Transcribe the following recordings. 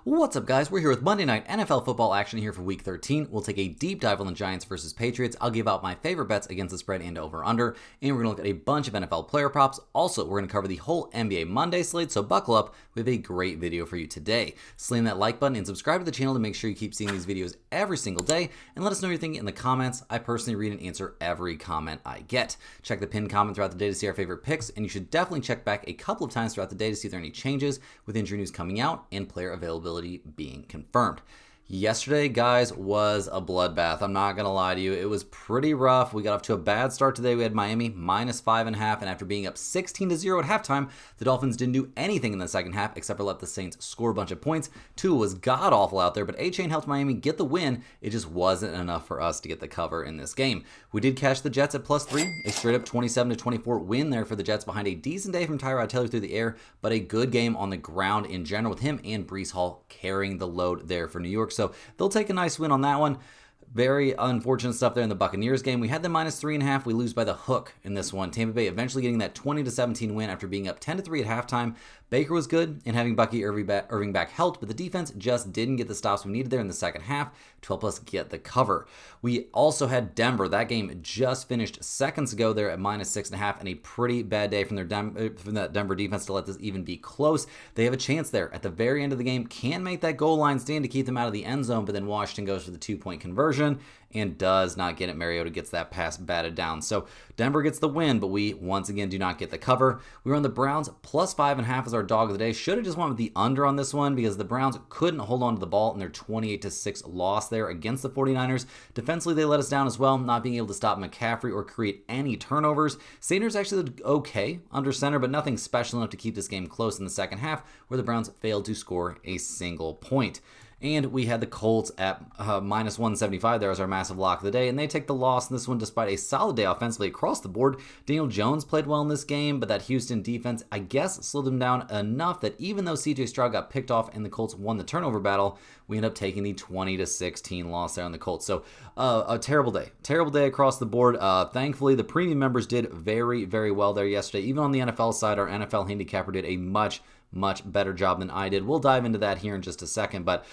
What's up, guys? We're here with Monday Night NFL football action here for Week 13. We'll take a deep dive on the Giants versus Patriots. I'll give out my favorite bets against the spread and over-under, and we're going to look at a bunch of NFL player props. Also, we're going to cover the whole NBA Monday slate, so buckle up. We have a great video for you today. Slam that like button and subscribe to the channel to make sure you keep seeing these videos every single day, and let us know what you're thinking in the comments. I personally read and answer every comment I get. Check the pinned comment throughout the day to see our favorite picks, and you should definitely check back a couple of times throughout the day to see if there are any changes with injury news coming out and player availability being confirmed. Yesterday, guys, was a bloodbath. I'm not going to lie to you. It was pretty rough. We got off to a bad start today. We had Miami minus 5.5, and after being up 16-0 at halftime, the Dolphins didn't do anything in the second half except for let the Saints score a bunch of points. Tua was god-awful out there, but A-Chain helped Miami get the win. It just wasn't enough for us to get the cover in this game. We did catch the Jets at +3, a straight-up 27-24 win there for the Jets behind a decent day from Tyrod Taylor through the air, but a good game on the ground in general with him and Breece Hall carrying the load there for New York. So they'll take a nice win on that one. Very unfortunate stuff there in the Buccaneers game. We had them minus 3.5. We lose by the hook in this one. Tampa Bay eventually getting that 20-17 win after being up 10-3 at halftime. Baker was good, and having Bucky Irving back helped, but the defense just didn't get the stops we needed there in the second half to help us get the cover. We also had Denver. That game just finished seconds ago there at minus 6.5, and a pretty bad day from that Denver defense to let this even be close. They have a chance there at the very end of the game, can make that goal line stand to keep them out of the end zone, but then Washington goes for the 2-point conversion and does not get it. Mariota gets that pass batted down. So Denver gets the win, but we once again do not get the cover. We were on the Browns plus 5.5 as our dog of the day. Should have just went with the under on this one because the Browns couldn't hold on to the ball in their 28-6 loss there against the 49ers. Defensively, they let us down as well, not being able to stop McCaffrey or create any turnovers. Sanders actually did okay under center, but nothing special enough to keep this game close in the second half, where the Browns failed to score a single point. And we had the Colts at minus 175 there as our massive lock of the day, and they take the loss in this one despite a solid day offensively across the board. Daniel Jones played well in this game, but that Houston defense, I guess, slowed them down enough that even though CJ Stroud got picked off and the Colts won the turnover battle, we end up taking the 20-16 loss there on the Colts. So a terrible day across the board. Thankfully, the premium members did very, very well there yesterday. Even on the NFL side, our NFL handicapper did a much better job than I did. We'll dive into that here in just a second, but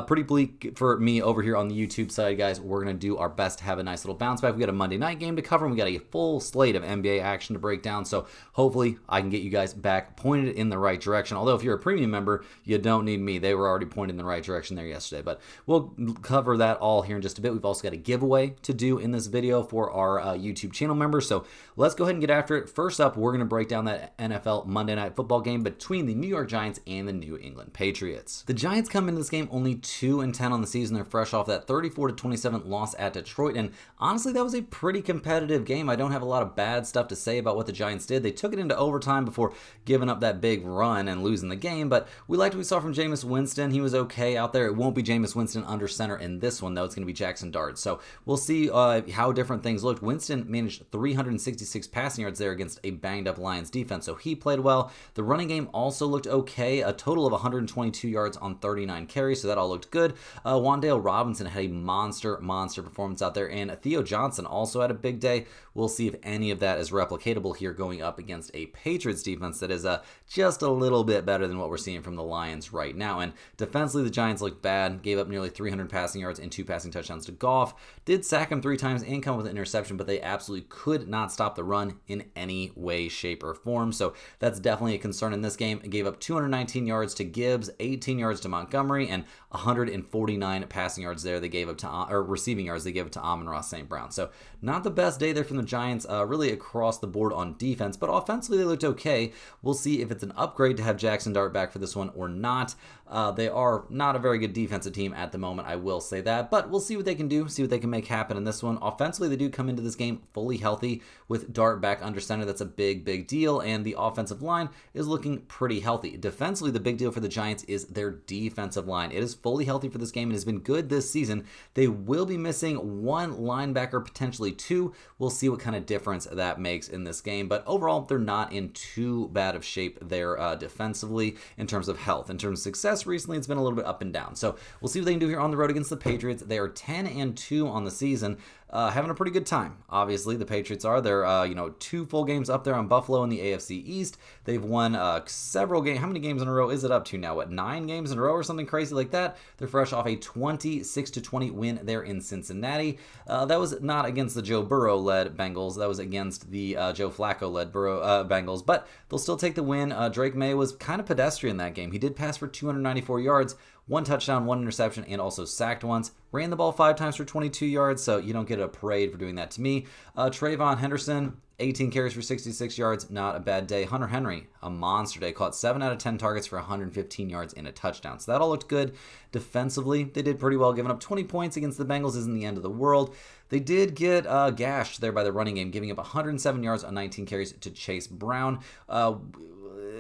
pretty bleak for me over here on the YouTube side, guys. We're going to do our best to have a nice little bounce back. We got a Monday night game to cover, and we got a full slate of NBA action to break down, so hopefully I can get you guys back pointed in the right direction. Although if you're a premium member, you don't need me. They were already pointed in the right direction there yesterday, but we'll cover that all here in just a bit. We've also got a giveaway to do in this video for our YouTube channel members, so let's go ahead and get after it. First up, we're going to break down that NFL Monday Night Football game between the New York Giants and the New England Patriots. The Giants come into this game only 2-10 on the season. They're fresh off that 34-27 loss at Detroit, and honestly, that was a pretty competitive game. I don't have a lot of bad stuff to say about what the Giants did. They took it into overtime before giving up that big run and losing the game, but we liked what we saw from Jameis Winston. He was okay out there. It won't be Jameis Winston under center in this one, though. It's going to be Jackson Dart. So we'll see how different things looked. Winston managed 366 passing yards there against a banged-up Lions defense, so he played well. The running game also looked okay. A total of 122 yards on 39 carries, so that all looked good. Wan'Dale Robinson had a monster performance out there, and Theo Johnson also had a big day. We'll see if any of that is replicatable here going up against a Patriots defense that is just a little bit better than what we're seeing from the Lions right now. And defensively, the Giants looked bad, gave up nearly 300 passing yards and 2 passing touchdowns to Goff. Did sack him 3 times and come with an interception, but they absolutely could not stop the run in any way, shape, or form. So that's definitely a concern in this game. It gave up 219 yards to Gibbs, 18 yards to Montgomery, and 149 passing yards there they gave up to, or receiving yards they gave up to Amon-Ra St. Brown. So not the best day there from the Giants, really across the board on defense, but offensively they looked okay. We'll see if it's an upgrade to have Jackson Dart back for this one or not. They are not a very good defensive team at the moment, I will say that, but we'll see what they can do, see what they can make happen in this one. Offensively, they do come into this game fully healthy with Dart back under center. That's a big deal, and the offensive line is looking pretty healthy. Defensively, the big deal for the Giants is their defensive line. It is fully healthy for this game and has been good this season. They will be missing 1 linebacker, potentially 2. We'll see what kind of difference that makes in this game, but overall, they're not in too bad of shape there defensively in terms of health. In terms of success, recently it's been a little bit up and down. So we'll see what they can do here on the road against the Patriots. They are 10-2 on the season. having a pretty good time. Obviously, the Patriots are. They're 2 full games up there on Buffalo in the AFC East. They've won several games. How many games in a row is it up to now? 9 games in a row or something crazy like that? They're fresh off a 26-20 win there in Cincinnati. That was not against the Joe Burrow-led Bengals. That was against the Joe Flacco-led Bengals. But they'll still take the win. Drake May was kind of pedestrian that game. He did pass for 294 yards. 1 touchdown, 1 interception, and also sacked once. Ran the ball 5 times for 22 yards, so you don't get a parade for doing that to me. Trayvon Henderson, 18 carries for 66 yards, not a bad day. Hunter Henry, a monster day, caught 7 out of 10 targets for 115 yards and a touchdown. So that all looked good. Defensively, they did pretty well. Giving up 20 points against the Bengals isn't the end of the world. They did get gashed there by the running game, giving up 107 yards on 19 carries to Chase Brown.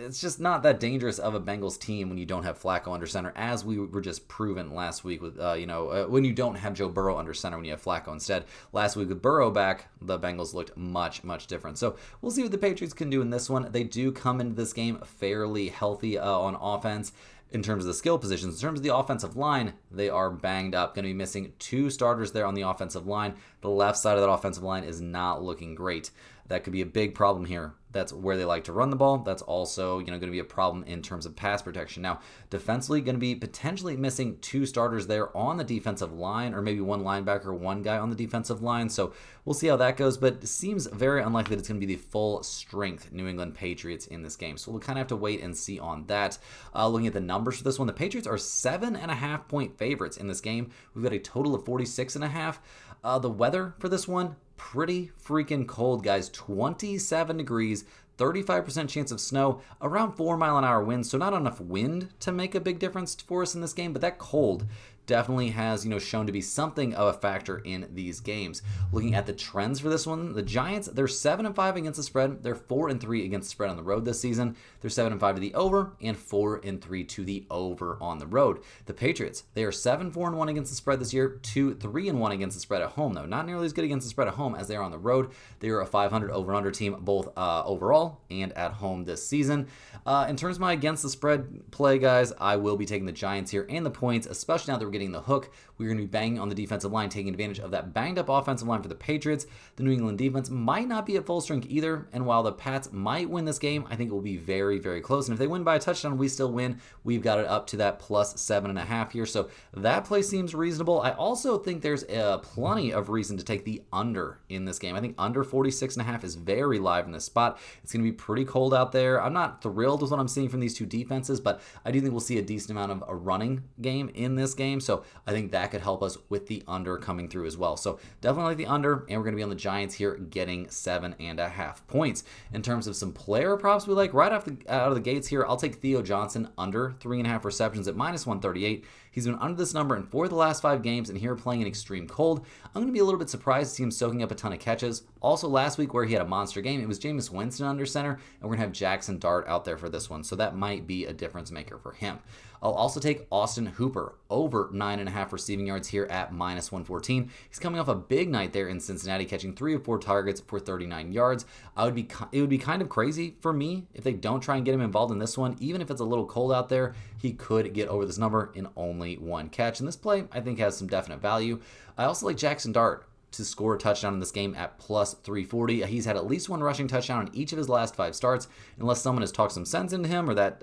It's just not that dangerous of a Bengals team when you don't have Flacco under center, as we were just proven last week with, when you don't have Joe Burrow under center, when you have Flacco instead. Last week with Burrow back, the Bengals looked much, much different. So we'll see what the Patriots can do in this one. They do come into this game fairly healthy on offense. In terms of the skill positions, in terms of the offensive line, they are banged up. Going to be missing 2 starters there on the offensive line. The left side of that offensive line is not looking great. That could be a big problem here. That's where they like to run the ball. That's also, going to be a problem in terms of pass protection. Now, defensively, going to be potentially missing 2 starters there on the defensive line, or maybe 1 linebacker, 1 guy on the defensive line. So we'll see how that goes, but it seems very unlikely that it's going to be the full strength New England Patriots in this game. So we'll kind of have to wait and see on that. Looking at the numbers for this one, the Patriots are 7.5 point favorites in this game. We've got a total of 46.5. The weather for this one, pretty freaking cold, guys. 27 degrees, 35% chance of snow, around 4-mile-an-hour winds, so not enough wind to make a big difference for us in this game, but that cold definitely has, shown to be something of a factor in these games. Looking at the trends for this one, the Giants, they're 7-5 against the spread. They're 4-3 against the spread on the road this season. They're 7-5 to the over and 4-3 to the over on the road. The Patriots, they are 7-4-1 against the spread this year, 2-3-1 against the spread at home, though. Not nearly as good against the spread at home as they are on the road. They are a 500 over-under team, both overall and at home this season. In terms of my against the spread play, guys, I will be taking the Giants here and the points, especially now that we're getting the hook. We're going to be banging on the defensive line, taking advantage of that banged up offensive line for the Patriots. The New England defense might not be at full strength either, and while the Pats might win this game, I think it will be very, very close. And if they win by a touchdown, we still win. We've got it up to that plus 7.5 here, so that play seems reasonable. I also think there's plenty of reason to take the under in this game. I think under 46.5 is very live in this spot. It's going to be pretty cold out there. I'm not thrilled with what I'm seeing from these 2 defenses, but I do think we'll see a decent amount of a running game in this game, so I think that could help us with the under coming through as well. So definitely like the under, and we're going to be on the Giants here getting 7.5 points. In terms of some player props we like, right out of the gates here, I'll take Theo Johnson under 3.5 receptions at minus 138. He's been under this number in 4 of the last 5 games, and here playing in extreme cold. I'm going to be a little bit surprised to see him soaking up a ton of catches. Also, last week where he had a monster game, it was Jameis Winston under center, and we're going to have Jackson Dart out there for this one, so that might be a difference maker for him. I'll also take Austin Hooper over 9.5 receiving yards here at minus 114. He's coming off a big night there in Cincinnati, catching 3 of 4 targets for 39 yards. It would be kind of crazy for me if they don't try and get him involved in this one. Even if it's a little cold out there, he could get over this number in only 1 catch. And this play, I think, has some definite value. I also like Jackson Dart to score a touchdown in this game at plus 340. He's had at least 1 rushing touchdown in each of his last 5 starts. Unless someone has talked some sense into him or that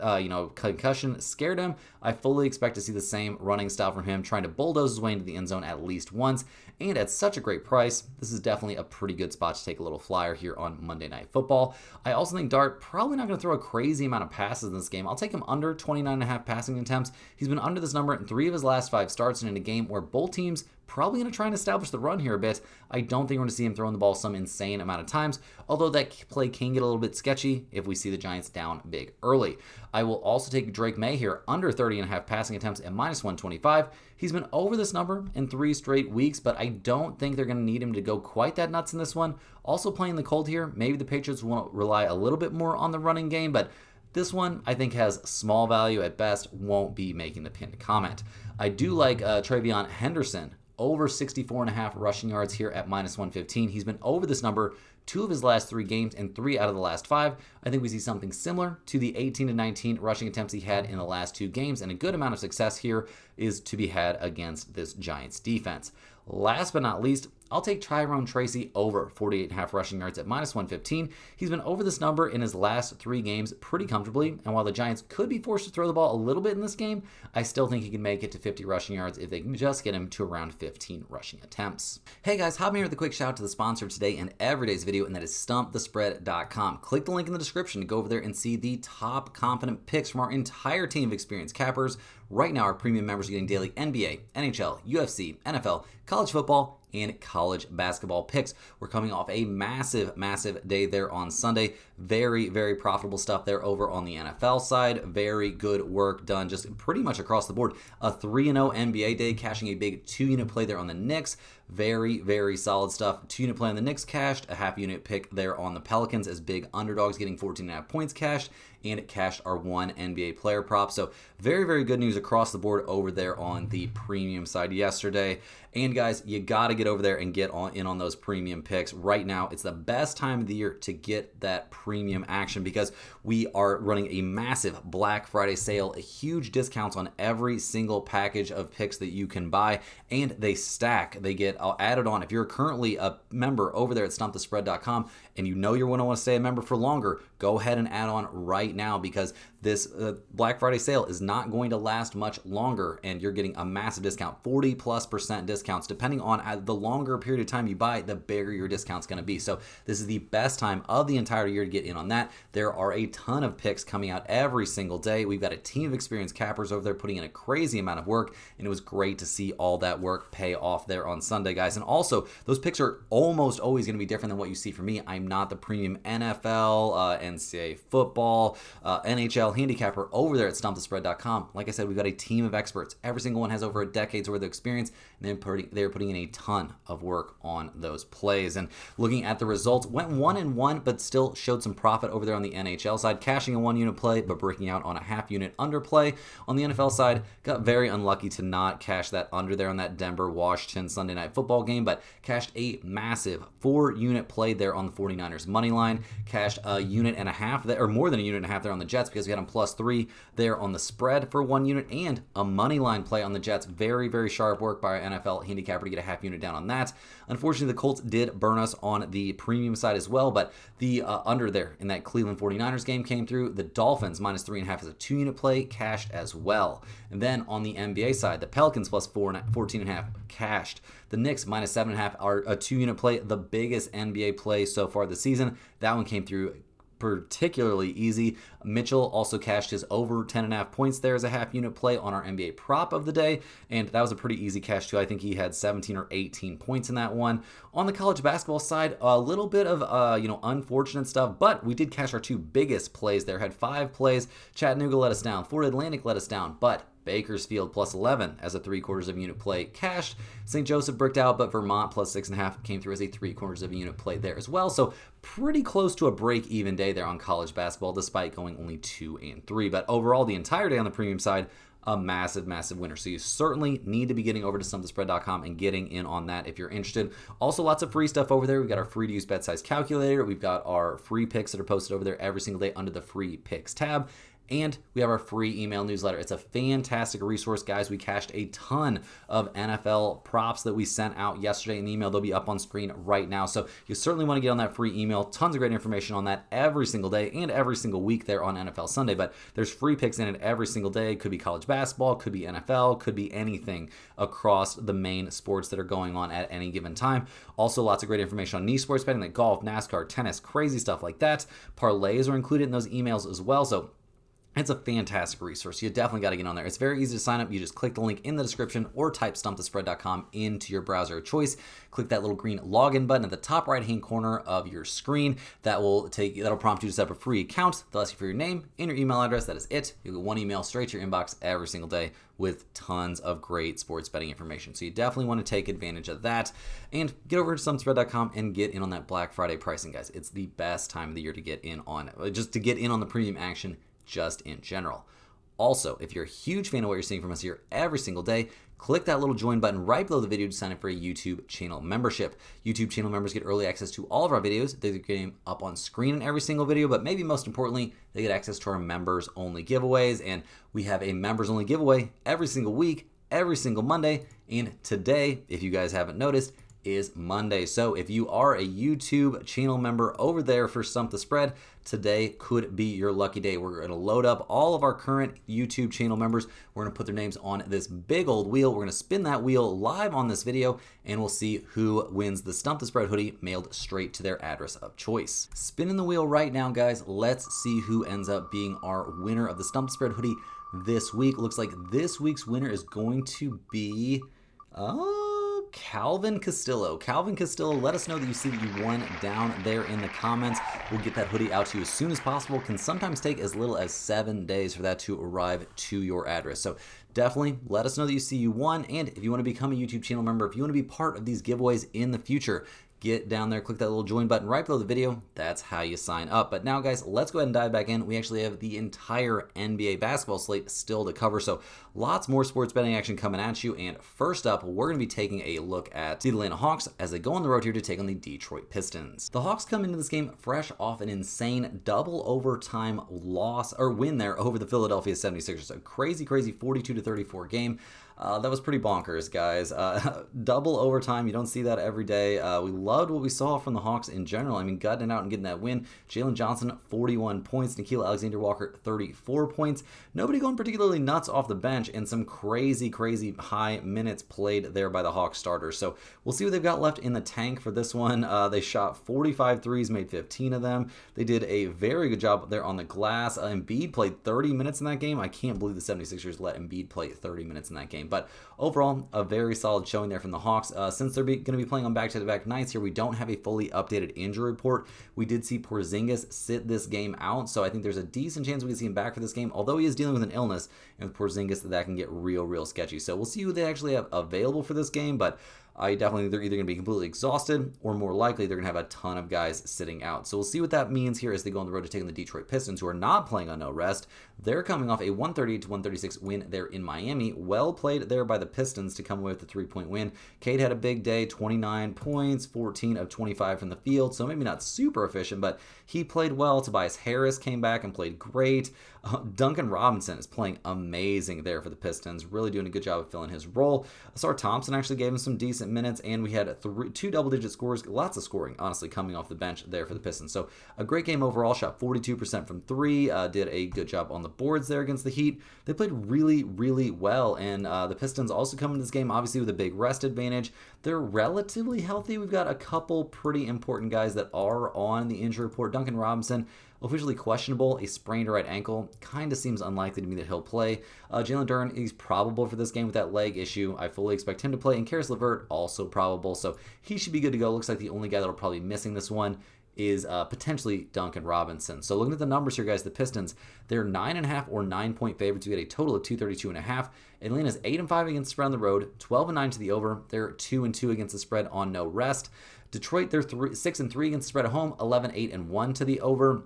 concussion scared him, I fully expect to see the same running style from him, trying to bulldoze his way into the end zone at least once. And at such a great price, this is definitely a pretty good spot to take a little flyer here on Monday Night Football. I also think Dart probably not going to throw a crazy amount of passes in this game. I'll take him under 29.5 passing attempts. He's been under this number in 3 of his last 5 starts, and in a game where both teams probably going to try and establish the run here a bit. I don't think we're going to see him throwing the ball some insane amount of times, although that play can get a little bit sketchy if we see the Giants down big early. I will also take Drake May here under 30.5 passing attempts at minus 125. He's been over this number in 3 straight weeks, but I don't think they're going to need him to go quite that nuts in this one. Also playing the cold here, maybe the Patriots will rely a little bit more on the running game, but this one, I think, has small value at best, won't be making the pinned comment. I do like Trayvon Henderson over 64.5 rushing yards here at minus 115. He's been over this number 2 of his last 3 games and 3 out of the last 5. I think we see something similar to the 18 to 19 rushing attempts he had in the last 2 games, and a good amount of success here is to be had against this Giants defense. Last but not least, I'll take Tyrone Tracy over 48.5 rushing yards at minus 115. He's been over this number in his last 3 games pretty comfortably, and while the Giants could be forced to throw the ball a little bit in this game, I still think he can make it to 50 rushing yards if they can just get him to around 15 rushing attempts. Hey guys, hopping here with a quick shout out to the sponsor of today and every day's video, and that is StumpTheSpread.com. Click the link in the description to go over there and see the top confident picks from our entire team of experienced cappers. Right now, our premium members are getting daily NBA, NHL, UFC, NFL, college football, and college basketball picks. We're coming off a massive day there on Sunday. Very profitable stuff there over on the NFL side. Very good work done just pretty much across the board. A 3-0 NBA day, cashing a big 2-unit play there on the Knicks. Very solid stuff. 2-unit play on the Knicks cashed. A half-unit pick there on the Pelicans as big underdogs, getting 14.5 points cashed. And it cashed our 1 NBA player prop. So very good news across the board over there on the premium side yesterday. And guys, you got to get over there and get in on those premium picks. Right now, it's the best time of the year to get that premium action because we are running a massive Black Friday sale, a huge discounts on every single package of picks that you can buy, and they stack. They get added on. If you're currently a member over there at StumpTheSpread.com and you know you're going to want to stay a member for longer, go ahead and add on right now because this Black Friday sale is not going to last much longer, and you're getting a massive discount, 40+% discounts. Depending on the longer period of time you buy, the bigger your discount's going to be. So this is the best time of the entire year to get in on that. There are a ton of picks coming out every single day. We've got a team of experienced cappers over there putting in a crazy amount of work, and it was great to see all that work pay off there on Sunday, guys. And also, those picks are almost always going to be different than what you see from me. I'm not the premium NFL, NCAA football, NHL handicapper over there at StumpTheSpread.com. Like I said, we've got a team of experts. Every single one has over a decade's worth of experience, and they're putting in a ton of work on those plays. And looking at the results, went 1-1, but still showed some profit over there on the NHL side, cashing a 1-unit play, but breaking out on a half-unit underplay. On the NFL side, got very unlucky to not cash that under there on that Denver-Washington Sunday Night Football game, but cashed a massive 4-unit play there on the 49ers money line, cashed a unit and a half there, or more than a unit and a half there on the Jets because we had them +3 there on the spread for 1 unit, and a money line play on the Jets. Very sharp work by our NFL handicapper to get a half unit down on that. Unfortunately, the Colts did burn us on the premium side as well, but the under there in that Cleveland 49ers game came through. The Dolphins -3.5 as a 2-unit play cashed as well. And then on the NBA side, the Pelicans +14.5 cashed. The Knicks -7.5 are a 2-unit play, the biggest NBA play so far this season. That one came through particularly easy. Mitchell also cashed his over 10.5 points there as a half-unit play on our NBA prop of the day, and that was a pretty easy cash too. I think he had 17 or 18 points in that one. On the college basketball side, a little bit of unfortunate stuff, but we did cash our 2 biggest plays there. Had 5 plays. Chattanooga let us down. Florida Atlantic let us down, but Bakersfield +11 as a 3/4 of a unit play cashed. St. Joseph bricked out, but Vermont +6.5 came through as a 3/4 of a unit play there as well. So pretty close to a break-even day there on college basketball, despite going only 2-3. But overall, the entire day on the premium side, a massive winner. So you certainly need to be getting over to StumpTheSpread.com and getting in on that if you're interested. Also, lots of free stuff over there. We've got our free to use bet size calculator. We've got our free picks that are posted over there every single day under the free picks tab. And we have our free email newsletter. It's a fantastic resource, guys. We cashed a ton of NFL props that we sent out yesterday in the email. They'll be up on screen right now. So you certainly want to get on that free email. Tons of great information on that every single day and every single week there on NFL Sunday. But there's free picks in it every single day. Could be college basketball, could be NFL, could be anything across the main sports that are going on at any given time. Also, lots of great information on niche sports betting like golf, NASCAR, tennis, crazy stuff like that. Parlays are included in those emails as well. So it's a fantastic resource. You definitely got to get on there. It's very easy to sign up. You just click the link in the description or type StumpTheSpread.com into your browser of choice. Click that little green login button at the top right-hand corner of your screen. That'll prompt you to set up a free account. They'll ask you for your name and your email address. That is it. You'll get 1 email straight to your inbox every single day with tons of great sports betting information. So you definitely want to take advantage of that and get over to StumpTheSpread.com and get in on that Black Friday pricing, guys. It's the best time of the year to get in on, just to get in on the premium action just in general. Also, if you're a huge fan of what you're seeing from us here every single day, click that little join button right below the video to sign up for a YouTube channel membership. YouTube channel members get early access to all of our videos. They're getting up on screen in every single video, but maybe most importantly, they get access to our members only giveaways. And we have a members only giveaway every single week, every single Monday. And today, if you guys haven't noticed, is Monday. So if you are a YouTube channel member over there for Stump the Spread, today could be your lucky day. We're going to load up all of our current YouTube channel members. We're going to put their names on this big old wheel. We're going to spin that wheel live on this video, and we'll see who wins the Stump the Spread hoodie mailed straight to their address of choice. Spinning the wheel right now, guys. Let's see who ends up being our winner of the Stump the Spread hoodie this week. Looks like this week's winner is going to be Calvin Castillo. Calvin Castillo, let us know that you see that you won down there in the comments. We'll get that hoodie out to you as soon as possible. Can sometimes take as little as 7 days for that to arrive to your address. So definitely let us know that you see you won. And if you want to become a YouTube channel member, if you want to be part of these giveaways in the future, get down there, click that little join button right below the video. That's how you sign up. But now, guys, let's go ahead and dive back in. We actually have the entire NBA basketball slate still to cover, so lots more sports betting action coming at you. And first up, we're going to be taking a look at the Atlanta Hawks as they go on the road here to take on the Detroit Pistons. The Hawks come into this game fresh off an insane double overtime loss or win there over the Philadelphia 76ers. A crazy 42-34 game. That was pretty bonkers, guys. Double overtime, you don't see that every day. We loved what we saw from the Hawks in general. I mean, gutting it out and getting that win. Jalen Johnson, 41 points. Nickeil Alexander-Walker, 34 points. Nobody going particularly nuts off the bench, and some crazy high minutes played there by the Hawks starters. So we'll see what they've got left in the tank for this one. They shot 45 threes, made 15 of them. They did a very good job there on the glass. Embiid played 30 minutes in that game. I can't believe the 76ers let Embiid play 30 minutes in that game. But overall, a very solid showing there from the Hawks. Since they're going to be playing on back-to-back nights here, we don't have a fully updated injury report. We did see Porzingis sit this game out, so I think there's a decent chance we can see him back for this game, although he is dealing with an illness, and with Porzingis, that can get real sketchy. So we'll see who they actually have available for this game, but I definitely think they're either going to be completely exhausted, or more likely they're going to have a ton of guys sitting out. So we'll see what that means here as they go on the road to take on the Detroit Pistons, who are not playing on no rest. They're coming off a 138-136 win there in Miami. Well played there by the Pistons to come away with a 3-point win. Cade had a big day, 29 points, 14 of 25 from the field, so maybe not super efficient, but he played well. Tobias Harris came back and played great. Duncan Robinson is playing amazing there for the Pistons, really doing a good job of filling his role. Asar Thompson actually gave him some decent minutes, and we had two double-digit scores, lots of scoring, honestly, coming off the bench there for the Pistons. So a great game overall, shot 42% from three, did a good job on the boards there against the Heat. They played really well, and the Pistons also come into this game, obviously, with a big rest advantage. They're relatively healthy. We've got a couple pretty important guys that are on the injury report. Duncan Robinson, officially questionable, a sprained right ankle. Kind of seems unlikely to me that he'll play. Jalen Duren, he's probable for this game with that leg issue. I fully expect him to play. And Karis LeVert, also probable. So he should be good to go. Looks like the only guy that'll probably be missing this one is potentially Duncan Robinson. So looking at the numbers here, guys, the Pistons, they're 9.5 or 9-point favorites. We get a total of 232.5. Atlanta's 8-5 against the spread on the road, 12-9 to the over. They're 2-2 against the spread on no rest. Detroit, they're 6-3 against the spread at home, 11-8-1 to the over.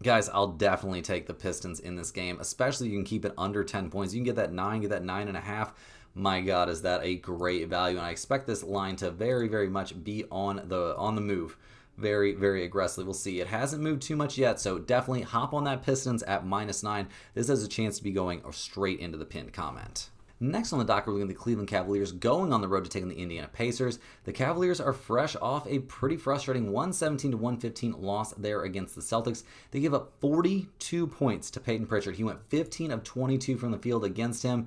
Guys, I'll definitely take the Pistons in this game, especially if you can keep it under 10 points. You can get that 9, get that 9.5. My God, is that a great value? And I expect this line to very much be on the move. Very aggressively. We'll see. It hasn't moved too much yet, so definitely hop on that Pistons at -9. This has a chance to be going straight into the pinned comment. Next on the docket, we're looking at the Cleveland Cavaliers going on the road to take on the Indiana Pacers. The Cavaliers are fresh off a pretty frustrating 117-115 loss there against the Celtics. They give up 42 points to Peyton Pritchard. He went 15 of 22 from the field against him,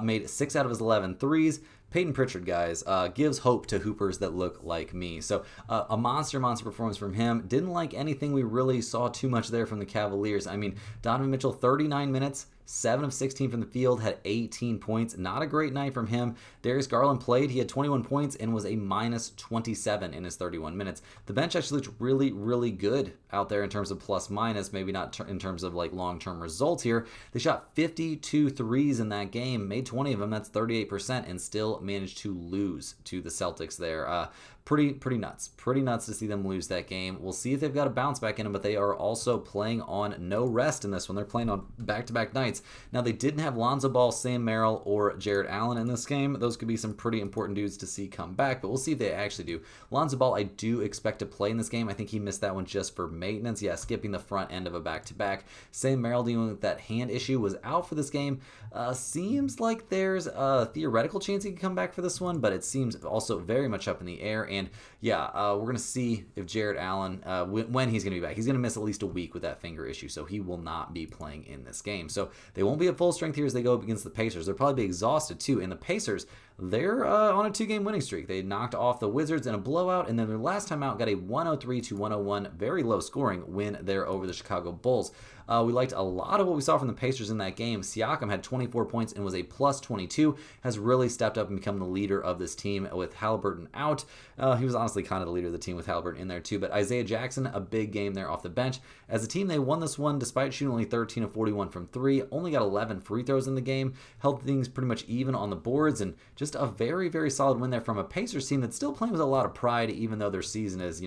made 6 out of his 11 threes. Peyton Pritchard, guys, gives hope to hoopers that look like me. So a monster performance from him. Didn't like anything we really saw too much there from the Cavaliers. I mean, Donovan Mitchell, 39 minutes, 7 of 16 from the field, had 18 points. Not a great night from him. Darius Garland played. He had 21 points and was a -27 in his 31 minutes. The bench actually looked really good out there in terms of plus-minus, maybe not in terms of like long-term results here. They shot 52 threes in that game, made 20 of them. That's 38%, and still managed to lose to the Celtics there. Pretty nuts. Pretty nuts to see them lose that game. We'll see if they've got a bounce back in them, but they are also playing on no rest in this one. They're playing on back-to-back nights. Now, they didn't have Lonzo Ball, Sam Merrill, or Jared Allen in this game. Those could be some pretty important dudes to see come back, but we'll see if they actually do. Lonzo Ball, I do expect to play in this game. I think he missed that one just for maintenance. Yeah, skipping the front end of a back-to-back. Sam Merrill dealing with that hand issue was out for this game. Seems like there's a theoretical chance he could come back for this one, but it seems also very much up in the air. And yeah, we're going to see if Jared Allen, when he's going to be back. He's going to miss at least a week with that finger issue, so he will not be playing in this game. So they won't be at full strength here as they go up against the Pacers. They'll probably be exhausted too. And the Pacers, they're on a 2-game winning streak. They knocked off the Wizards in a blowout, and then their last time out got a 103-101, very low scoring win there over the Chicago Bulls. We liked a lot of what we saw from the Pacers in that game. Siakam had 24 points and was a plus 22, has really stepped up and become the leader of this team with Halliburton out. He was honestly kind of the leader of the team with Halliburton in there too, but Isaiah Jackson, a big game there off the bench. As a team, they won this one despite shooting only 13 of 41 from 3, only got 11 free throws in the game, held things pretty much even on the boards, and just a very, very solid win there from a Pacers team that's still playing with a lot of pride, even though their season is,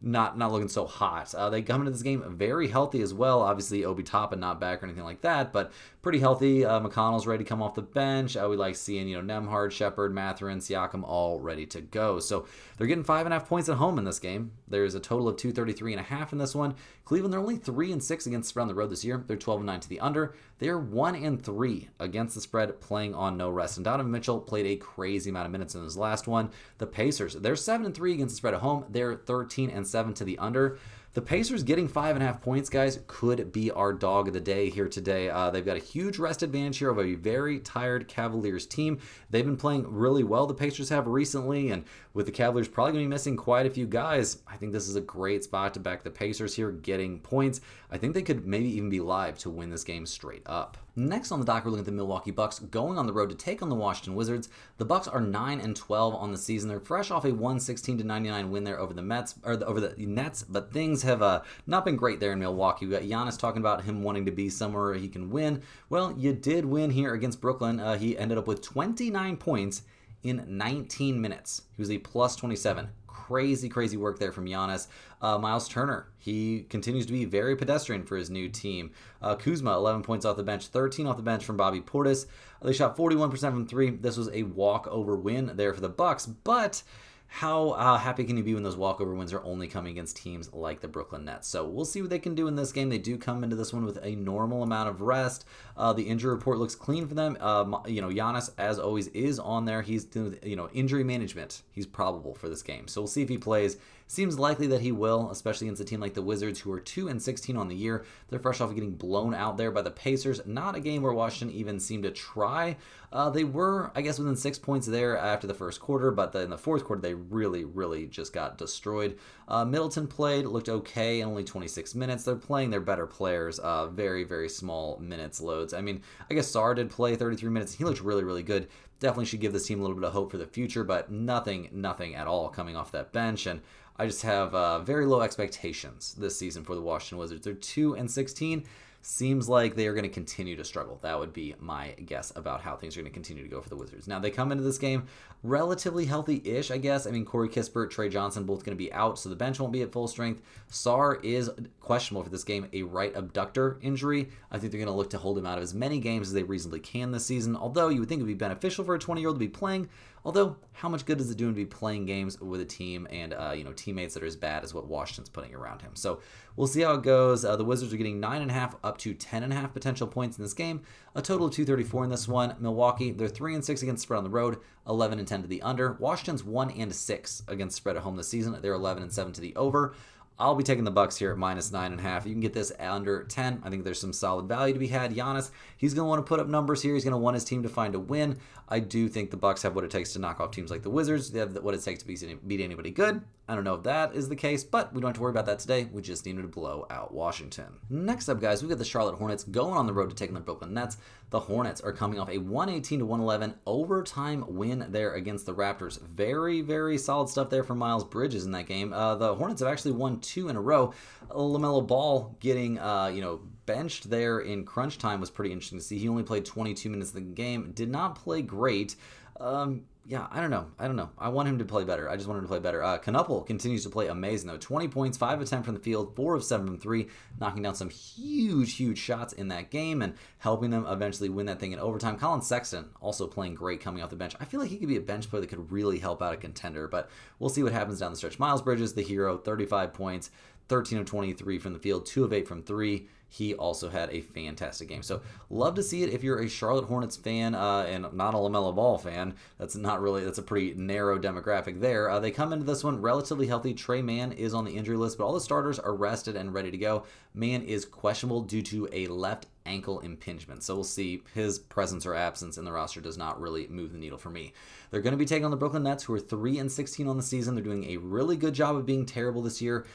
not looking so hot. They come into this game very healthy as well. Obviously, Obi Toppin not back or anything like that, but pretty healthy. McConnell's ready to come off the bench. We like seeing, Nembhard, Shepard, Mathurin, Siakam all ready to go. So they're getting 5.5 points at home in this game. There's a total of 233.5 in this one. Cleveland, they're only 3-6 against the spread on the road this year. They're 12-9 to the under. They're 1-3 against the spread playing on no rest. And Donovan Mitchell played a crazy amount of minutes in his last one. The Pacers, they're 7-3 against the spread at home. They're 13-7 to the under. The Pacers getting 5.5 points, guys, could be our dog of the day here today. They've got a huge rest advantage here over a very tired Cavaliers team. They've been playing really well, the Pacers have recently, and with the Cavaliers probably going to be missing quite a few guys, I think this is a great spot to back the Pacers here, getting points. I think they could maybe even be live to win this game straight up. Next on the dock, we're looking at the Milwaukee Bucks going on the road to take on the Washington Wizards. The Bucks are 9-12 on the season. They're fresh off a 116-99 win there over the Nets, but things have not been great there in Milwaukee. We got Giannis talking about him wanting to be somewhere he can win. Well, you did win here against Brooklyn. He ended up with 29 points in 19 minutes. He was a plus 27. Crazy work there from Giannis. Miles Turner, he continues to be very pedestrian for his new team. Kuzma, 11 points off the bench, 13 off the bench from Bobby Portis. They shot 41% from 3. This was a walkover win there for the Bucks, but how happy can you be when those walkover wins are only coming against teams like the Brooklyn Nets? So we'll see what they can do in this game. They do come into this one with a normal amount of rest. The injury report looks clean for them. Giannis, as always, is on there. He's doing, injury management. He's probable for this game. So we'll see if he plays. Seems likely that he will, especially against a team like the Wizards, who are 2-16 on the year. They're fresh off of getting blown out there by the Pacers. Not a game where Washington even seemed to try. They were, I guess, within 6 points there after the first quarter, but in the fourth quarter, they really just got destroyed. Middleton played, looked okay in only 26 minutes. They're playing their better players, very small minutes loads. I mean, I guess Sarr did play 33 minutes. He looked really good. Definitely should give this team a little bit of hope for the future, but nothing at all coming off that bench. And I just have very low expectations this season for the Washington Wizards. They're 2-16. Seems like they are going to continue to struggle. That would be my guess about how things are going to continue to go for the Wizards. Now, they come into this game relatively healthy-ish, I guess. I mean, Corey Kispert, Trey Johnson, both going to be out, so the bench won't be at full strength. Sarr is questionable for this game, a right abductor injury. I think they're going to look to hold him out of as many games as they reasonably can this season, although you would think it would be beneficial for a 20-year-old to be playing. Although, how much good does it do to be playing games with a team and teammates that are as bad as what Washington's putting around him? So we'll see how it goes. The Wizards are getting 9.5 up to 10.5 potential points in this game. A total of 234 in this one. Milwaukee, they're 3-6 against the spread on the road, 11-10 to the under. Washington's 1-6 against the spread at home this season. They're 11-7 to the over. I'll be taking the Bucks here at -9.5. You can get this under 10. I think there's some solid value to be had. Giannis, he's going to want to put up numbers here. He's going to want his team to find a win. I do think the Bucks have what it takes to knock off teams like the Wizards. They have what it takes to beat anybody good. I don't know if that is the case, but we don't have to worry about that today. We just need to blow out Washington. Next up, guys, we've got the Charlotte Hornets going on the road to take on the Brooklyn Nets. The Hornets are coming off a 118-111 overtime win there against the Raptors. Very solid stuff there from Miles Bridges in that game. The Hornets have actually won 2 in a row. LaMelo Ball getting, benched there in crunch time was pretty interesting to see. He only played 22 minutes of the game. Did not play great. I don't know. I want him to play better. I just want him to play better. Knuppel continues to play amazing, though. 20 points, 5 of 10 from the field, 4 of 7 from 3, knocking down some huge shots in that game and helping them eventually win that thing in overtime. Colin Sexton also playing great coming off the bench. I feel like he could be a bench player that could really help out a contender, but we'll see what happens down the stretch. Miles Bridges, the hero, 35 points, 13 of 23 from the field, 2 of 8 from 3. He also had a fantastic game. So love to see it if you're a Charlotte Hornets fan and not a LaMelo Ball fan. That's a pretty narrow demographic there. They come into this one relatively healthy. Trey Mann is on the injury list, but all the starters are rested and ready to go. Mann is questionable due to a left ankle impingement. So we'll see. His presence or absence in the roster does not really move the needle for me. They're going to be taking on the Brooklyn Nets, who are 3-16 on the season. They're doing a really good job of being terrible this year.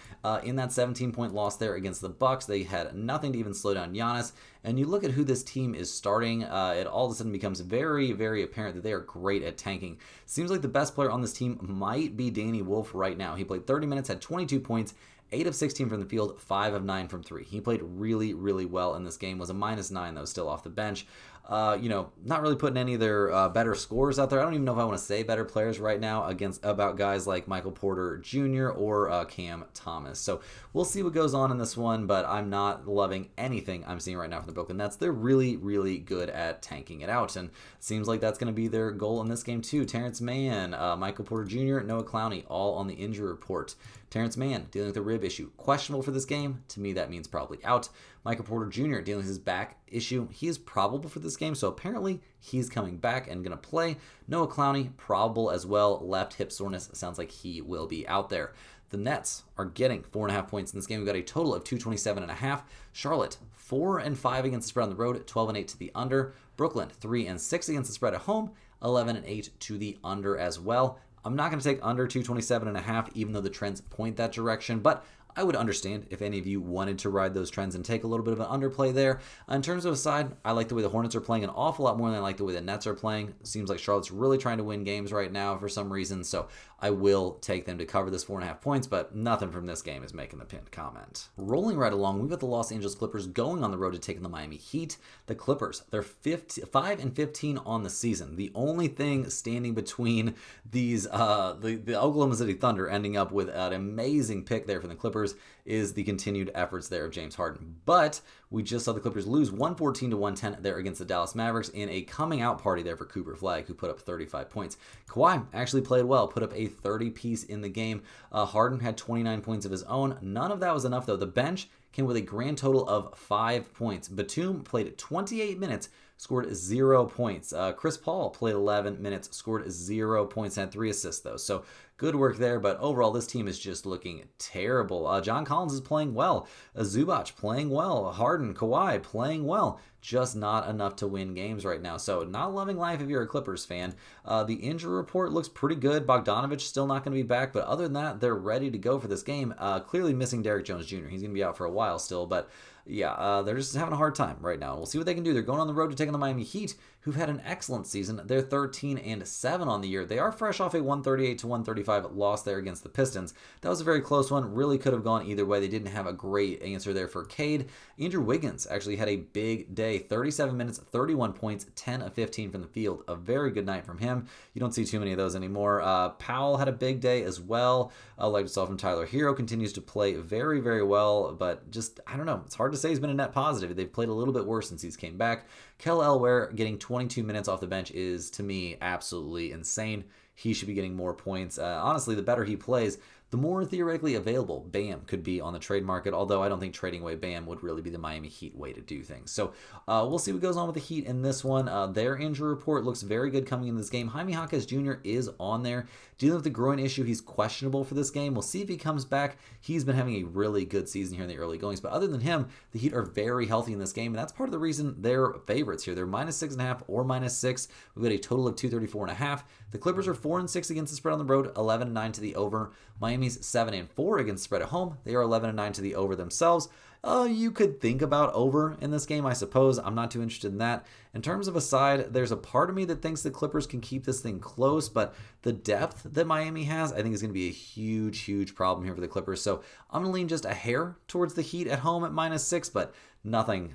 In that 17-point loss there against the Bucks, they had nothing to even slow down Giannis. And you look at who this team is starting, it all of a sudden becomes very, very apparent that they are great at tanking. Seems like the best player on this team might be Danny Wolf right now. He played 30 minutes, had 22 points, 8 of 16 from the field, 5 of 9 from 3. He played really, really well in this game. Was a -9, though, still off the bench. Not really putting any of their better scores out there. I don't even know if I want to say better players right now about guys like Michael Porter Jr. or Cam Thomas. So we'll see what goes on in this one, but I'm not loving anything I'm seeing right now from the Brooklyn Nets. They're really, really good at tanking it out, and it seems like that's going to be their goal in this game too. Terrence Mann, Michael Porter Jr., Noah Clowney, all on the injury report. Terrence Mann dealing with a rib issue. Questionable for this game. To me, that means probably out. Michael Porter Jr. dealing with his back issue. He is probable for this game, so apparently he's coming back and going to play. Noah Clowney, probable as well. Left hip soreness. Sounds like he will be out there. The Nets are getting 4.5 points in this game. We've got a total of 227.5. Charlotte, 4-5 against the spread on the road, 12-8 to the under. Brooklyn, 3-6 against the spread at home, 11-8 to the under as well. I'm not going to take under 227.5, even though the trends point that direction, but I would understand if any of you wanted to ride those trends and take a little bit of an underplay there. In terms of a side, I like the way the Hornets are playing an awful lot more than I like the way the Nets are playing. Seems like Charlotte's really trying to win games right now for some reason, so I will take them to cover this 4.5 points, but nothing from this game is making the pinned comment. Rolling right along, we've got the Los Angeles Clippers going on the road to take on the Miami Heat. The Clippers, they're 5-15 on the season. The only thing standing between these, the Oklahoma City Thunder ending up with an amazing pick there for the Clippers is the continued efforts there of James Harden. But we just saw the Clippers lose 114-110 there against the Dallas Mavericks in a coming out party there for Cooper Flag, who put up 35 points. Kawhi actually played well, put up a 30-piece in the game. Harden had 29 points of his own. None of that was enough, though. The bench came with a grand total of 5 points. Batum played 28 minutes, scored 0 points. Chris Paul played 11 minutes, scored 0 points, and had 3 assists, though. So good work there, but overall, this team is just looking terrible. John Collins is playing well. Zubac playing well. Harden, Kawhi playing well. Just not enough to win games right now. So not loving life if you're a Clippers fan. The injury report looks pretty good. Bogdanovich still not going to be back, but other than that, they're ready to go for this game. Clearly missing Derrick Jones Jr. He's going to be out for a while still, but yeah, they're just having a hard time right now. We'll see what they can do. They're going on the road to take on the Miami Heat, who've had an excellent season. They're 13-7 on the year. They are fresh off a 138-135 loss there against the Pistons. That was a very close one. Really could have gone either way. They didn't have a great answer there for Cade. Andrew Wiggins actually had a big day. 37 minutes, 31 points, 10 of 15 from the field. A very good night from him. You don't see too many of those anymore. Powell had a big day as well. Like we saw from Tyler Hero, continues to play very, very well, but just, I don't know. It's hard to say he's been a net positive. They've played a little bit worse since he's came back. Kel Elware getting 22 minutes off the bench is, to me, absolutely insane. He should be getting more points. Honestly, the better he plays, the more theoretically available Bam could be on the trade market, although I don't think trading away Bam would really be the Miami Heat way to do things. So we'll see what goes on with the Heat in this one. Their injury report looks very good coming in this game. Jaime Jaquez Jr. is on there. Dealing with the groin issue, he's questionable for this game. We'll see if he comes back. He's been having a really good season here in the early goings, but other than him, the Heat are very healthy in this game, and that's part of the reason they're favorites here. They're -6.5 or -6. We've got a total of 234.5. The Clippers are 4-6 against the spread on the road, 11-9 to the over. Miami's 7-4 against the spread at home. They are 11-9 to the over themselves. You could think about over in this game, I suppose. I'm not too interested in that. In terms of a side, there's a part of me that thinks the Clippers can keep this thing close, but the depth that Miami has, I think, is going to be a huge, huge problem here for the Clippers. So I'm going to lean just a hair towards the Heat at home at -6, but nothing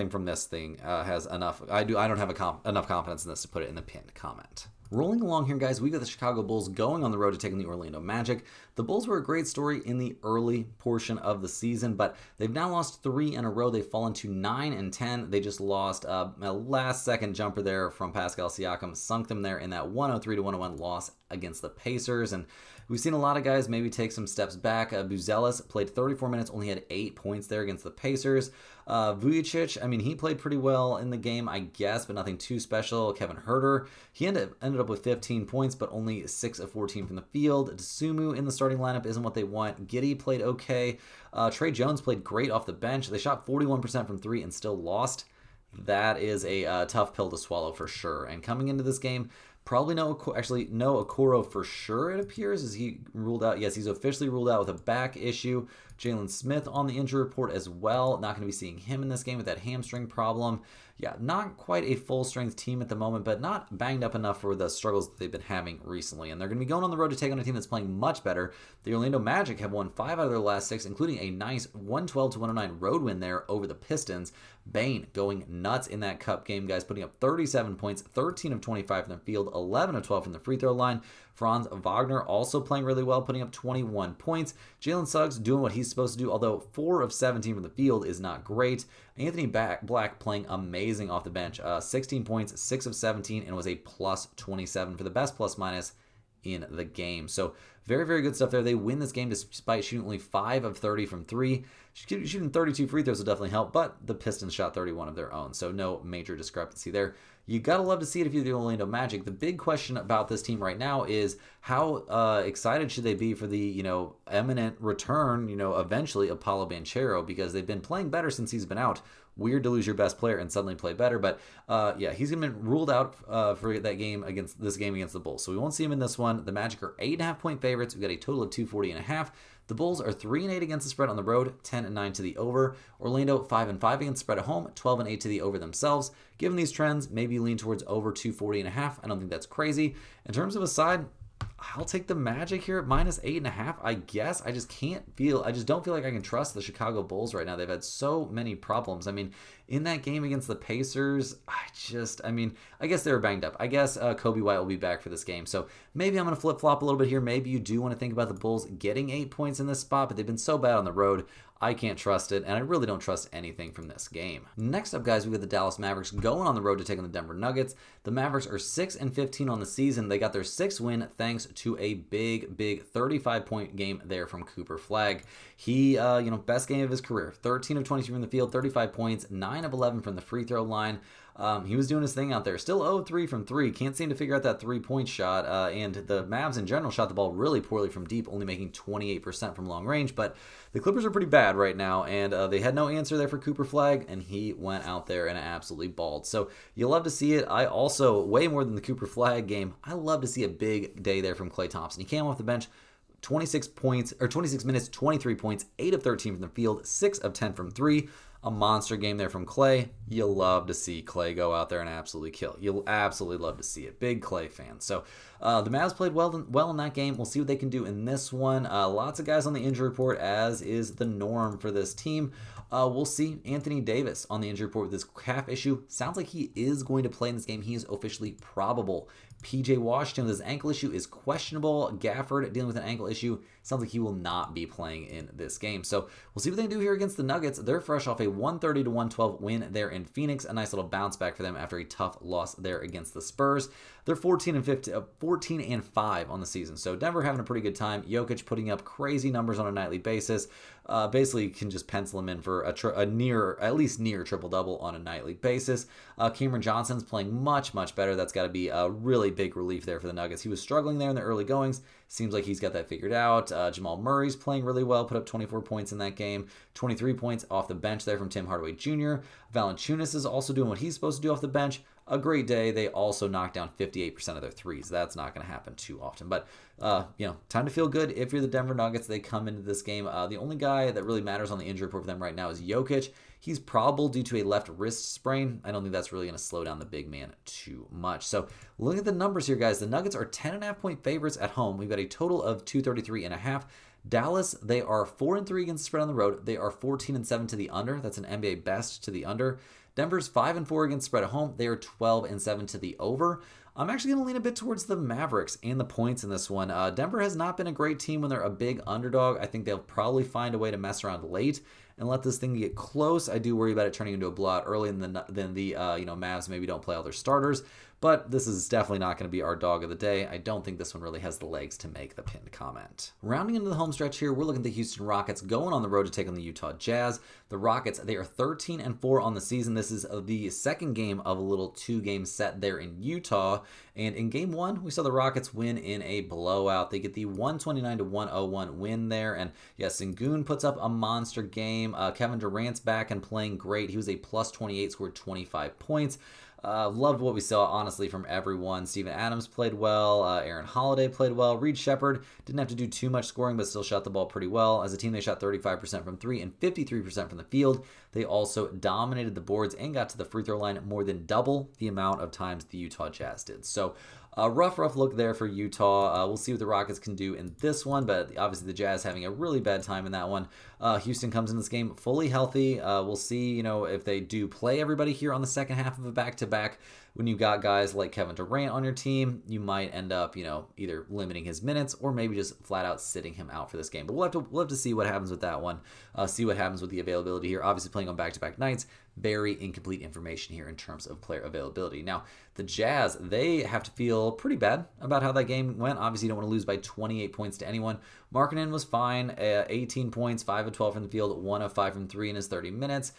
from this thing has enough. I don't have enough confidence in this to put it in the pinned comment. Rolling along here, guys, we got the Chicago Bulls going on the road to take on the Orlando Magic. The Bulls were a great story in the early portion of the season, but they've now now lost 3 in a row. They've fallen to 9-10. They just lost a last-second jumper there from Pascal Siakam, sunk them there in that 103-101 loss against the Pacers. And we've seen a lot of guys maybe take some steps back. Buzelis played 34 minutes, only had 8 points there against the Pacers. Vujicic, I mean, he played pretty well in the game, I guess, but nothing too special. Kevin Huerter, he ended up with 15 points, but only 6 of 14 from the field. Sumu in the starting lineup isn't what they want. Giddey played okay. Trey Jones played great off the bench. They shot 41% from 3 and still lost. That is a tough pill to swallow for sure. And coming into this game, probably no Okoro for sure, it appears. Is he ruled out? Yes, he's officially ruled out with a back issue. Jalen Smith on the injury report as well. Not going to be seeing him in this game with that hamstring problem. Yeah, not quite a full-strength team at the moment, but not banged up enough for the struggles that they've been having recently. And they're going to be going on the road to take on a team that's playing much better. The Orlando Magic have won 5 out of their last 6, including a nice 112-109 road win there over the Pistons. Bane going nuts in that cup game, guys, putting up 37 points, 13 of 25 from the field, 11 of 12 from the free throw line. Franz Wagner also playing really well, putting up 21 points. Jalen Suggs doing what he's supposed to do, although 4 of 17 from the field is not great. Anthony Black playing amazing off the bench, 16 points, 6 of 17, and was a plus 27 for the best plus-minus in the game. So very, very good stuff there. They win this game despite shooting only 5 of 30 from 3. Shooting 32 free throws will definitely help, but the Pistons shot 31 of their own, so no major discrepancy there. You gotta love to see it if you're the Orlando Magic. The big question about this team right now is how excited should they be for the imminent return, eventually of Paolo Banchero, because they've been playing better since he's been out. Weird to lose your best player and suddenly play better, but yeah, he's gonna be ruled out for that game against the Bulls, so we won't see him in this one. The Magic are 8.5-point favorites. We've got a total of 240.5. The Bulls are 3-8 against the spread on the road, 10-9 to the over. Orlando 5-5 against the spread at home, 12-8 to the over themselves. Given these trends, maybe lean towards over 240.5. I don't think that's crazy. In terms of a side, I'll take the Magic here at minus 8.5. I guess I just don't feel like I can trust the Chicago Bulls right now. They've had so many problems. I mean, in that game against the Pacers, I guess they were banged up. I guess Kobe White will be back for this game. So maybe I'm going to flip-flop a little bit here. Maybe you do want to think about the Bulls getting 8 points in this spot, but they've been so bad on the road. I can't trust it, and I really don't trust anything from this game. Next up, guys, we got the Dallas Mavericks going on the road to take on the Denver Nuggets. The Mavericks are 6-15 on the season. They got their 6th win thanks to a big 35-point game there from Cooper Flagg. He, best game of his career. 13 of 22 from the field, 35 points, 9 of 11 from the free throw line. He was doing his thing out there. Still 0-3 from 3. Can't seem to figure out that 3-point shot. And the Mavs in general shot the ball really poorly from deep, only making 28% from long range. But the Clippers are pretty bad right now, and they had no answer there for Cooper Flagg, and he went out there and absolutely balled. So you love to see it. I also, way more than the Cooper Flagg game, I love to see a big day there from Klay Thompson. He came off the bench. 26 minutes, 23 points, 8 of 13 from the field, 6 of 10 from 3. A monster game there from Klay. You'll love to see Klay go out there and absolutely kill. You'll absolutely love to see it. Big Klay fan. So the Mavs played well in that game. We'll see what they can do in this one. Lots of guys on the injury report, as is the norm for this team. We'll see Anthony Davis on the injury report with this calf issue. Sounds like he is going to play in this game. He is officially probable. PJ Washington with his ankle issue is questionable. Gafford dealing with an ankle issue. Sounds like he will not be playing in this game. So we'll see what they can do here against the Nuggets. They're fresh off a 130-112 win there in Phoenix. A nice little bounce back for them after a tough loss there against the Spurs. They're 14-5 on the season. So Denver having a pretty good time. Jokic putting up crazy numbers on a nightly basis. Basically can just pencil him in for at least near triple-double on a nightly basis. Cameron Johnson's playing much better. That's got to be a really big relief there for the Nuggets. He was struggling there in the early goings. Seems like he's got that figured out. Jamal Murray's playing really well, put up 24 points in that game. 23 points off the bench there from Tim Hardaway Jr. Valanciunas is also doing what he's supposed to do off the bench. A great day. They also knocked down 58% of their threes. That's not going to happen too often. But, time to feel good if you're the Denver Nuggets. They come into this game. The only guy that really matters on the injury report for them right now is Jokic. He's probable due to a left wrist sprain. I don't think that's really going to slow down the big man too much. So look at the numbers here, guys. The Nuggets are 10.5-point favorites at home. We've got a total of 233.5. Dallas, they are 4-3 against the spread on the road. They are 14-7 to the under. That's an NBA best to the under. Denver's 5-4 against spread at home. They are 12-7 to the over. I'm actually going to lean a bit towards the Mavericks and the points in this one. Denver has not been a great team when they're a big underdog. I think they'll probably find a way to mess around late and let this thing get close. I do worry about it turning into a blowout early, and then the Mavs maybe don't play all their starters. But this is definitely not going to be our dog of the day. I don't think this one really has the legs to make the pinned comment. Rounding into the home stretch here, we're looking at the Houston Rockets going on the road to take on the Utah Jazz. The Rockets, they are 13-4 on the season. This is the second game of a little 2-game set there in Utah. And in game 1, we saw the Rockets win in a blowout. They get the 129-101 win there. And yes, Sengun puts up a monster game. Kevin Durant's back and playing great. He was a plus 28, scored 25 points. Loved what we saw, honestly, from everyone. Steven Adams played well. Aaron Holiday played well. Reed Shepherd didn't have to do too much scoring, but still shot the ball pretty well. As a team, they shot 35% from 3 and 53% from the field. They also dominated the boards and got to the free throw line more than double the amount of times the Utah Jazz did. So a rough look there for Utah. We'll see what the Rockets can do in this one, but obviously the Jazz having a really bad time in that one. Houston comes in this game fully healthy. We'll see, if they do play everybody here on the second half of a back-to-back. When you've got guys like Kevin Durant on your team, you might end up, either limiting his minutes or maybe just flat out sitting him out for this game. But we'll have to see what happens with that one. See what happens with the availability here. Obviously playing on back-to-back nights. Very incomplete information here in terms of player availability. Now, the Jazz, they have to feel pretty bad about how that game went. Obviously, you don't want to lose by 28 points to anyone. Markkanen was fine, 18 points, 5 of 12 from the field, 1 of 5 from 3 in his 30 minutes.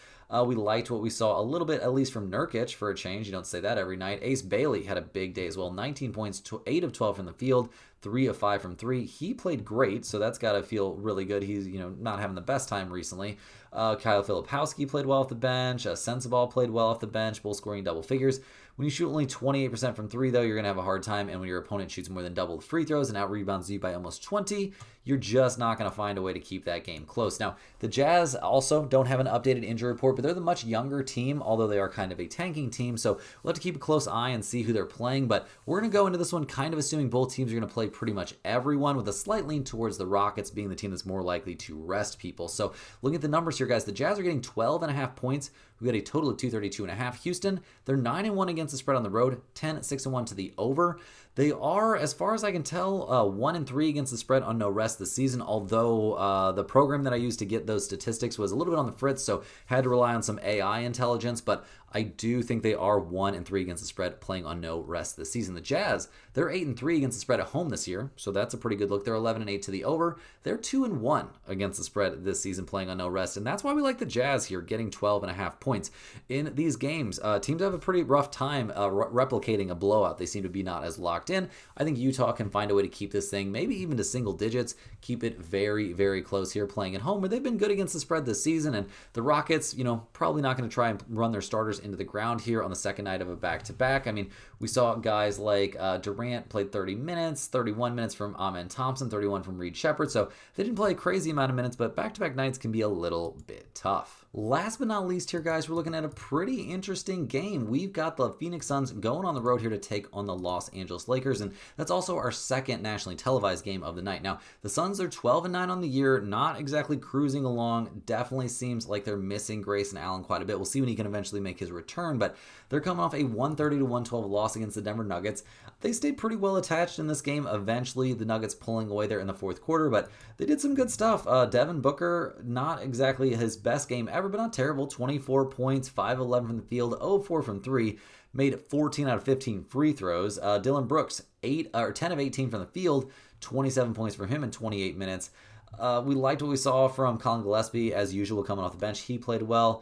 We liked what we saw a little bit, at least from Nurkic, for a change. You don't say that every night. Ace Bailey had a big day as well, 19 points, 8 of 12 from the field, 3 of 5 from 3. He played great, so that's got to feel really good. He's, not having the best time recently. Kyle Filipowski played well off the bench. Sensabaugh played well off the bench, both scoring double figures. When you shoot only 28% from 3, though, you're going to have a hard time. And when your opponent shoots more than double the free throws and out-rebounds you by almost 20, you're just not going to find a way to keep that game close. Now, the Jazz also don't have an updated injury report, but they're the much younger team, although they are kind of a tanking team. So we'll have to keep a close eye and see who they're playing. But we're going to go into this one kind of assuming both teams are going to play pretty much everyone, with a slight lean towards the Rockets being the team that's more likely to rest people. So looking at the numbers here, guys, the Jazz are getting 12.5 points. We got a total of 232.5. Houston, they're 9-1 against the spread on the road, 10-6-1 to the over. They are, as far as I can tell, 1-3 against the spread on no rest this season, although the program that I used to get those statistics was a little bit on the fritz, so had to rely on some AI intelligence, but I do think they are 1-3 against the spread playing on no rest this season. The Jazz, they're 8-3 against the spread at home this year, so that's a pretty good look. They're 11-8 to the over. They're 2-1 against the spread this season playing on no rest, and that's why we like the Jazz here, getting 12.5 points. In these games, teams have a pretty rough time replicating a blowout. They seem to be not as locked in. I think Utah can find a way to keep this thing maybe even to single digits, keep it very, very close here playing at home, where they've been good against the spread this season, and the Rockets, probably not going to try and run their starters into the ground here on the second night of a back-to-back. I mean, we saw guys like Durant played 30 minutes, 31 minutes from Amen Thompson, 31 from Reed Shepherd, so they didn't play a crazy amount of minutes, but back-to-back nights can be a little bit tough. Last but not least here, guys, we're looking at a pretty interesting game. We've got the Phoenix Suns going on the road here to take on the Los Angeles Lakers, and that's also our second nationally televised game of the night. Now, the Suns are 12-9 on the year, not exactly cruising along. Definitely seems like they're missing Grayson Allen quite a bit. We'll see when he can eventually make his return, but they're coming off a 130-112 loss against the Denver Nuggets. They stayed pretty well attached in this game. Eventually, the Nuggets pulling away there in the fourth quarter, but they did some good stuff. Devin Booker, not exactly his best game ever, but not terrible. 24 points, 5-11 from the field, 0-4 from 3. Made 14 out of 15 free throws. Dylan Brooks, 10 of 18 from the field, 27 points for him in 28 minutes. We liked what we saw from Colin Gillespie, as usual, coming off the bench. He played well.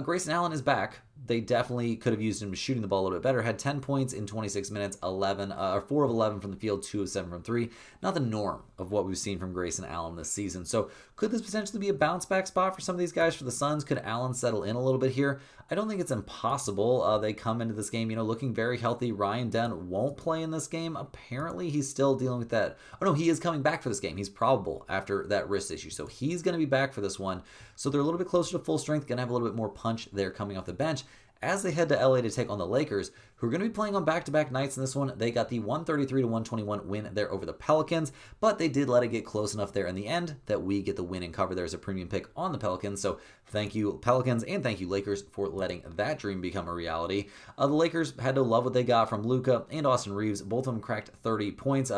Grayson Allen is back. They definitely could have used him shooting the ball a little bit better. Had 10 points in 26 minutes, 4 of 11 from the field, 2 of 7 from 3. Not the norm of what we've seen from Grayson Allen this season. So could this potentially be a bounce back spot for some of these guys for the Suns? Could Allen settle in a little bit here? I don't think it's impossible. They come into this game, looking very healthy. Ryan Dunn won't play in this game. Apparently, he's still dealing with that. Oh, no, he is coming back for this game. He's probable after that wrist issue. So he's going to be back for this one. So they're a little bit closer to full strength, going to have a little bit more punch there coming off the bench. As they head to LA to take on the Lakers, who are going to be playing on back-to-back nights in this one. They got the 133-121 win there over the Pelicans, but they did let it get close enough there in the end that we get the win and cover there as a premium pick on the Pelicans. So thank you, Pelicans, and thank you, Lakers, for letting that dream become a reality. The Lakers had to love what they got from Luka and Austin Reeves. Both of them cracked 30 points.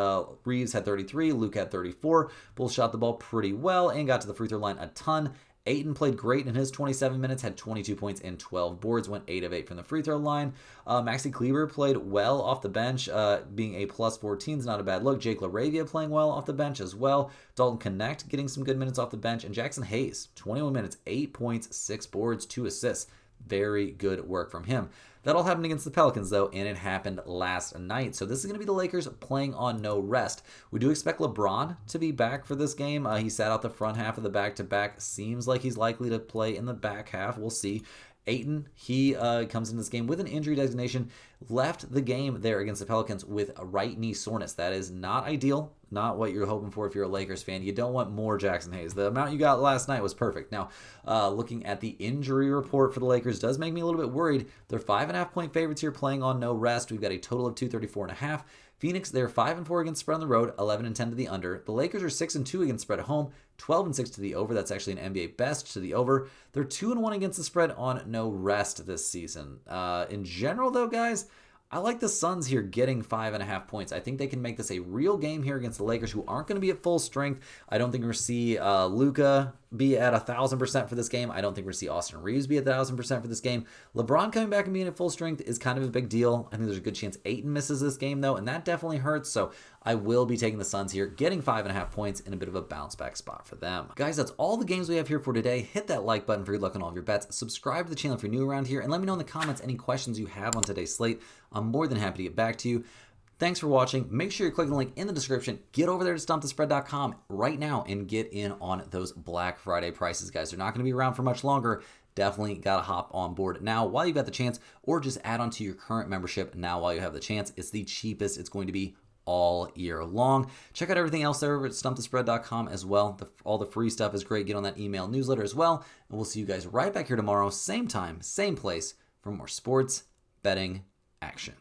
Reeves had 33, Luka had 34. Both shot the ball pretty well and got to the free throw line a ton. Ayton played great in his 27 minutes, had 22 points and 12 boards, went 8 of 8 from the free throw line. Maxi Kleber played well off the bench, being a plus 14 is not a bad look. Jake LaRavia playing well off the bench as well. Dalton Connect getting some good minutes off the bench. And Jackson Hayes, 21 minutes, 8 points, 6 boards, 2 assists. Very good work from him. That all happened against the Pelicans, though, and it happened last night. So this is going to be the Lakers playing on no rest. We do expect LeBron to be back for this game. He sat out the front half of the back-to-back. Seems like he's likely to play in the back half. We'll see. Ayton, he comes in this game with an injury designation, left the game there against the Pelicans with a right knee soreness. That is not ideal, not what you're hoping for if you're a Lakers fan. You don't want more Jackson Hayes. The amount you got last night was perfect. Now, looking at the injury report for the Lakers does make me a little bit worried. They're 5.5-point favorites here playing on no rest. We've got a total of 234.5. Phoenix, they're 5-4 against spread on the road, 11-10 to the under. The Lakers are 6-2 against spread at home, 12-6 to the over. That's actually an NBA best to the over. They're 2-1 against the spread on no rest this season. In general, though, guys, I like the Suns here getting 5.5 points. I think they can make this a real game here against the Lakers, who aren't going to be at full strength. I don't think we're going to see Luka be at 1,000% for this game. I don't think we're going to see Austin Reeves be at 1,000% for this game. LeBron coming back and being at full strength is kind of a big deal. I think there's a good chance Ayton misses this game, though, and that definitely hurts. So I will be taking the Suns here, getting 5.5 points in a bit of a bounce back spot for them. Guys, that's all the games we have here for today. Hit that like button for good luck on all of your bets. Subscribe to the channel if you're new around here, and let me know in the comments any questions you have on today's slate. I'm more than happy to get back to you. Thanks for watching. Make sure you're clicking the link in the description. Get over there to stumpthespread.com right now and get in on those Black Friday prices, guys. They're not going to be around for much longer. Definitely got to hop on board now while you've got the chance, or just add on to your current membership now while you have the chance. It's the cheapest it's going to be all year long. Check out everything else there over at stumpthespread.com as well. All the free stuff is great. Get on that email newsletter as well. And we'll see you guys right back here tomorrow, same time, same place, for more sports betting action.